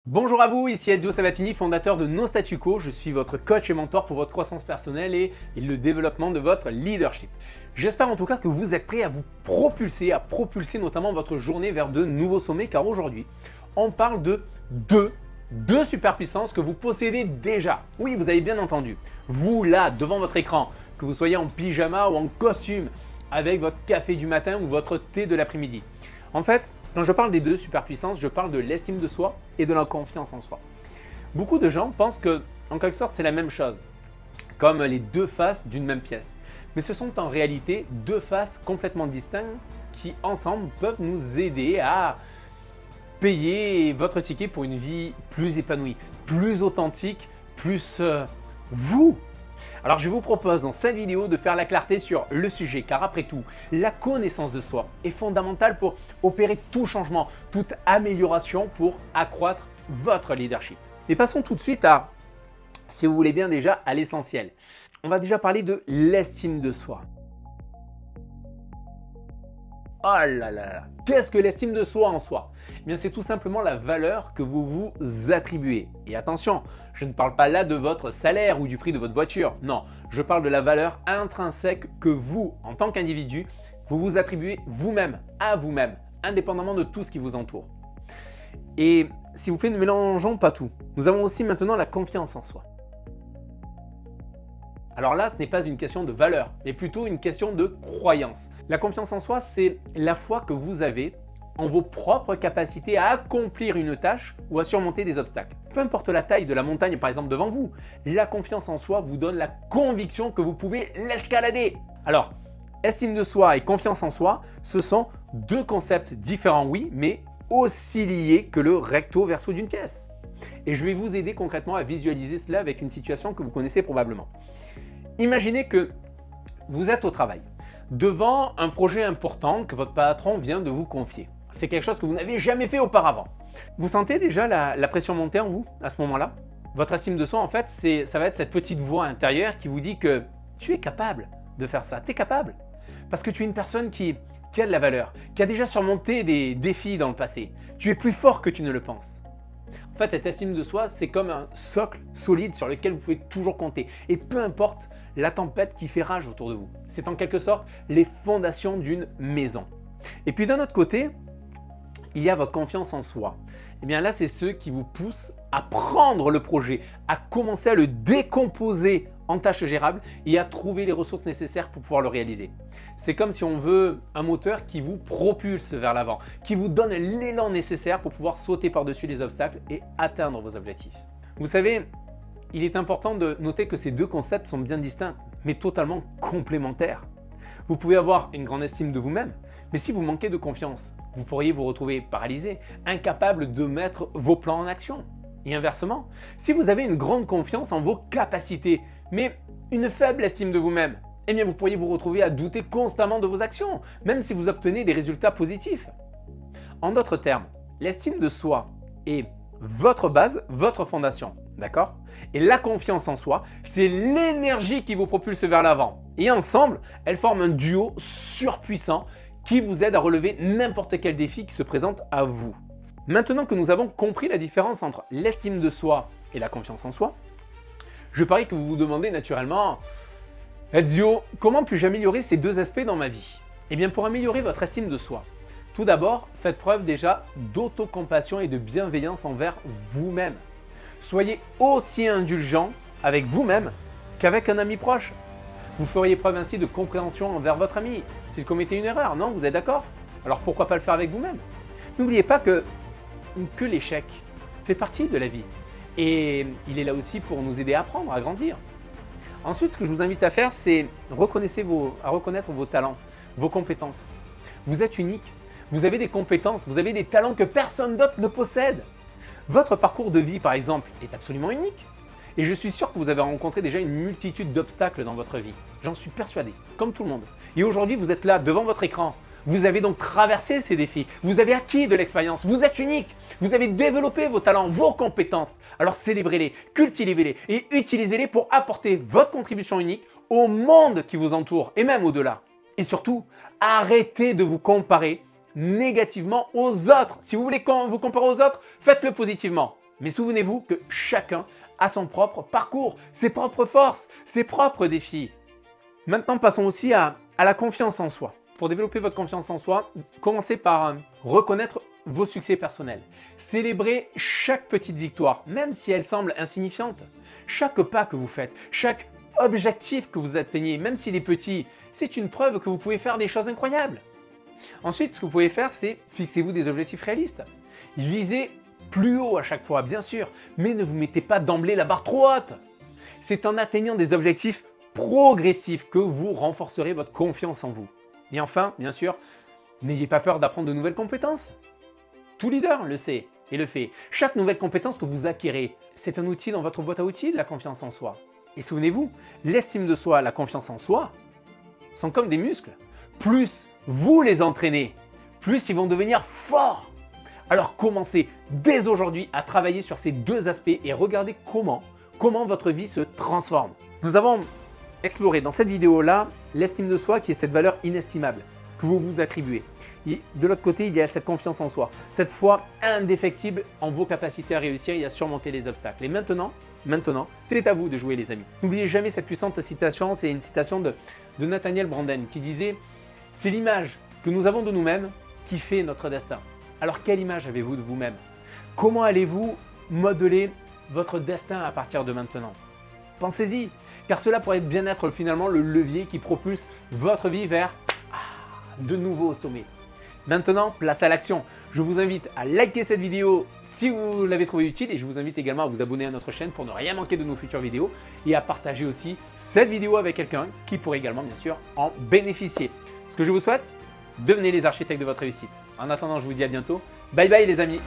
Bonjour à vous, ici Ezio Sabatini, fondateur de No Statu Quo. Je suis votre coach et mentor pour votre croissance personnelle et le développement de votre leadership. J'espère en tout cas que vous êtes prêts à vous propulser, notamment votre journée vers de nouveaux sommets, car aujourd'hui, on parle de deux superpuissances que vous possédez déjà. Oui, vous avez bien entendu. Vous là, devant votre écran, que vous soyez en pyjama ou en costume, avec votre café du matin ou votre thé de l'après-midi. En fait, quand je parle des deux superpuissances, je parle de l'estime de soi et de la confiance en soi. Beaucoup de gens pensent que, en quelque sorte, c'est la même chose, comme les deux faces d'une même pièce. Mais ce sont en réalité deux faces complètement distinctes qui, ensemble, peuvent nous aider à payer votre ticket pour une vie plus épanouie, plus authentique, plus vous. Alors je vous propose dans cette vidéo de faire la clarté sur le sujet, car après tout, la connaissance de soi est fondamentale pour opérer tout changement, toute amélioration pour accroître votre leadership. Mais passons tout de suite à, si vous voulez bien déjà, à l'essentiel. On va déjà parler de l'estime de soi. Oh là là, qu'est-ce que l'estime de soi en soi? Eh bien, c'est tout simplement la valeur que vous vous attribuez. Et attention, je ne parle pas là de votre salaire ou du prix de votre voiture. Non, je parle de la valeur intrinsèque que vous, en tant qu'individu, vous vous attribuez vous-même, à vous-même, indépendamment de tout ce qui vous entoure. Et s'il vous plaît, ne mélangeons pas tout. Nous avons aussi maintenant la confiance en soi. Alors là, ce n'est pas une question de valeur, mais plutôt une question de croyance. La confiance en soi, c'est la foi que vous avez en vos propres capacités à accomplir une tâche ou à surmonter des obstacles. Peu importe la taille de la montagne, par exemple, devant vous, la confiance en soi vous donne la conviction que vous pouvez l'escalader. Alors, estime de soi et confiance en soi, ce sont deux concepts différents, oui, mais aussi liés que le recto verso d'une pièce. Et je vais vous aider concrètement à visualiser cela avec une situation que vous connaissez probablement. Imaginez que vous êtes au travail, devant un projet important que votre patron vient de vous confier. C'est quelque chose que vous n'avez jamais fait auparavant. Vous sentez déjà la pression monter en vous à ce moment-là? Votre estime de soi, en fait, ça va être cette petite voix intérieure qui vous dit que tu es capable de faire ça, tu es capable. Parce que tu es une personne qui a de la valeur, qui a déjà surmonté des défis dans le passé. Tu es plus fort que tu ne le penses. En fait, cette estime de soi, c'est comme un socle solide sur lequel vous pouvez toujours compter. Et peu importe la tempête qui fait rage autour de vous. C'est en quelque sorte les fondations d'une maison. Et puis d'un autre côté, il y a votre confiance en soi. Et bien là, c'est ceux qui vous poussent à prendre le projet, à commencer à le décomposer en tâches gérables et à trouver les ressources nécessaires pour pouvoir le réaliser. C'est comme si on veut un moteur qui vous propulse vers l'avant, qui vous donne l'élan nécessaire pour pouvoir sauter par-dessus les obstacles et atteindre vos objectifs. Vous savez, il est important de noter que ces deux concepts sont bien distincts, mais totalement complémentaires. Vous pouvez avoir une grande estime de vous-même, mais si vous manquez de confiance, vous pourriez vous retrouver paralysé, incapable de mettre vos plans en action. Et inversement, si vous avez une grande confiance en vos capacités, mais une faible estime de vous-même, eh bien vous pourriez vous retrouver à douter constamment de vos actions, même si vous obtenez des résultats positifs. En d'autres termes, l'estime de soi est votre base, votre fondation, d'accord? Et la confiance en soi, c'est l'énergie qui vous propulse vers l'avant. Et ensemble, elles forment un duo surpuissant qui vous aide à relever n'importe quel défi qui se présente à vous. Maintenant que nous avons compris la différence entre l'estime de soi et la confiance en soi, je parie que vous vous demandez naturellement « Ezio, comment puis-je améliorer ces deux aspects dans ma vie ?» Eh bien, pour améliorer votre estime de soi, tout d'abord, faites preuve déjà d'autocompassion et de bienveillance envers vous-même. Soyez aussi indulgent avec vous-même qu'avec un ami proche. Vous feriez preuve ainsi de compréhension envers votre ami s'il commettait une erreur, non? Vous êtes d'accord? Alors pourquoi pas le faire avec vous-même? N'oubliez pas que l'échec fait partie de la vie et il est là aussi pour nous aider à apprendre, à grandir. Ensuite, ce que je vous invite à faire, c'est reconnaître vos talents, vos compétences. Vous êtes unique, vous avez des compétences, vous avez des talents que personne d'autre ne possède. Votre parcours de vie, par exemple, est absolument unique. Et je suis sûr que vous avez rencontré déjà une multitude d'obstacles dans votre vie. J'en suis persuadé, comme tout le monde. Et aujourd'hui, vous êtes là, devant votre écran. Vous avez donc traversé ces défis. Vous avez acquis de l'expérience. Vous êtes unique. Vous avez développé vos talents, vos compétences. Alors célébrez-les, cultivez-les et utilisez-les pour apporter votre contribution unique au monde qui vous entoure et même au-delà. Et surtout, arrêtez de vous comparer négativement aux autres. Si vous voulez vous comparer aux autres, faites-le positivement. Mais souvenez-vous que chacun a son propre parcours, ses propres forces, ses propres défis. Maintenant, passons aussi à la confiance en soi. Pour développer votre confiance en soi, commencez par reconnaître vos succès personnels. Célébrez chaque petite victoire, même si elle semble insignifiante. Chaque pas que vous faites, chaque objectif que vous atteignez, même s'il est petit, c'est une preuve que vous pouvez faire des choses incroyables. Ensuite, ce que vous pouvez faire, c'est fixez-vous des objectifs réalistes. Visez plus haut à chaque fois, bien sûr, mais ne vous mettez pas d'emblée la barre trop haute. C'est en atteignant des objectifs progressifs que vous renforcerez votre confiance en vous. Et enfin, bien sûr, n'ayez pas peur d'apprendre de nouvelles compétences. Tout leader le sait et le fait. Chaque nouvelle compétence que vous acquérez, c'est un outil dans votre boîte à outils de la confiance en soi. Et souvenez-vous, l'estime de soi, la confiance en soi, sont comme des muscles. Plus vous les entraînez, plus ils vont devenir forts. Alors commencez dès aujourd'hui à travailler sur ces deux aspects et regardez comment votre vie se transforme. Nous avons exploré dans cette vidéo-là l'estime de soi qui est cette valeur inestimable que vous vous attribuez. Et de l'autre côté, il y a cette confiance en soi, cette foi indéfectible en vos capacités à réussir et à surmonter les obstacles. Et maintenant, c'est à vous de jouer les amis. N'oubliez jamais cette puissante citation, c'est une citation de Nathaniel Branden qui disait « C'est l'image que nous avons de nous-mêmes qui fait notre destin ». Alors quelle image avez-vous de vous-même? Comment allez-vous modeler votre destin à partir de maintenant? Pensez-y, car cela pourrait bien être finalement le levier qui propulse votre vie vers de nouveaux sommets. Maintenant, place à l'action. Je vous invite à liker cette vidéo si vous l'avez trouvée utile et je vous invite également à vous abonner à notre chaîne pour ne rien manquer de nos futures vidéos et à partager aussi cette vidéo avec quelqu'un qui pourrait également bien sûr en bénéficier. Ce que je vous souhaite, devenez les architectes de votre réussite. En attendant, je vous dis à bientôt. Bye bye les amis.